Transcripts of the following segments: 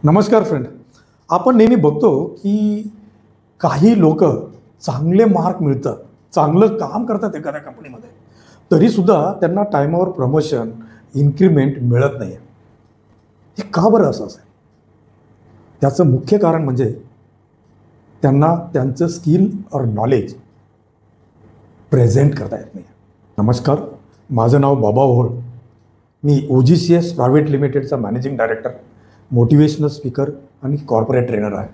नमस्कार फ्रेंड. आपण नेहमी बघतो की काही लोक चांगले मार्क मिळतात, चांगलं काम करतात एखाद्या कंपनीमध्ये, तरीसुद्धा त्यांना टायमावर प्रमोशन, इन्क्रिमेंट मिळत नाही आहे. हे का बरं असं असेल? त्याचं मुख्य कारण म्हणजे त्यांना त्यांचं स्किल और नॉलेज प्रेझेंट करता येत नाही. नमस्कार, माझं नाव बाबा ओहोळ. मी OGCS प्रायव्हेट लिमिटेडचा मॅनेजिंग डायरेक्टर, मोटिवेशनल स्पीकर आणि कॉर्पोरेट ट्रेनर आहे.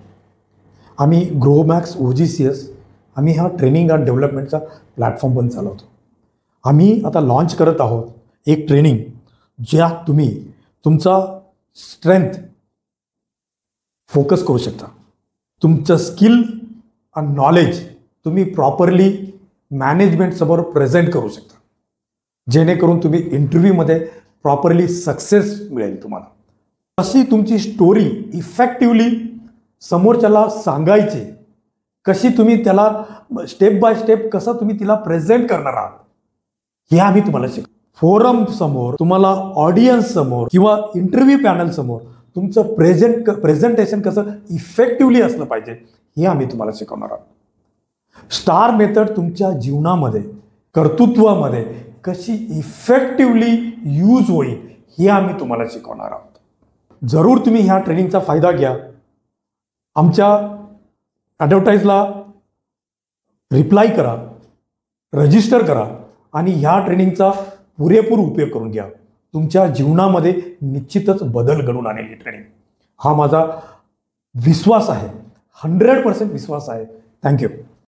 आम्ही ग्रोमॅक्स OGCS आम्ही हा ट्रेनिंग अँड डेव्हलपमेंटचा प्लॅटफॉर्म पण चालवतो. आम्ही आता लॉन्च करत आहोत एक ट्रेनिंग ज्यात तुम्ही तुमचा स्ट्रेंथ फोकस करू शकता, तुमचं स्किल आणि नॉलेज तुम्ही प्रॉपरली मॅनेजमेंटसमोर प्रेझेंट करू शकता, जेणेकरून तुम्ही इंटरव्ह्यूमध्ये प्रॉपरली सक्सेस मिळेल तुम्हाला. कशी तुमची स्टोरी इफेक्टिवली समोरच्याला सांगायची, कशी तुम्ही त्याला स्टेप बाय स्टेप कसं तुम्ही तिला प्रेझेंट करणार आहात, हे आम्ही तुम्हाला शिकवतो. फोरम समोर, तुम्हाला ऑडियन्स समोर किंवा इंटरव्ह्यू पॅनल समोर तुमचं प्रेझेंटेशन कसं इफेक्टिवली असलं पाहिजे, हे आम्ही तुम्हाला शिकवणार आहोत. स्टार मेथड तुमच्या जीवनामध्ये, कर्तृत्वामध्ये कशी इफेक्टिवली यूज होईल, हे आम्ही तुम्हाला शिकवणार आहोत. जरूर तुम्ही ह्या ट्रेनिंगचा फायदा घ्या. आमच्या ॲडव्हर्टाईजला रिप्लाय करा, रजिस्टर करा आणि ह्या ट्रेनिंगचा पुरेपूर उपयोग करून घ्या. तुमच्या जीवनामध्ये निश्चितच बदल घडून आणेल ही ट्रेनिंग. हा माझा विश्वास आहे, 100% विश्वास आहे. थँक्यू.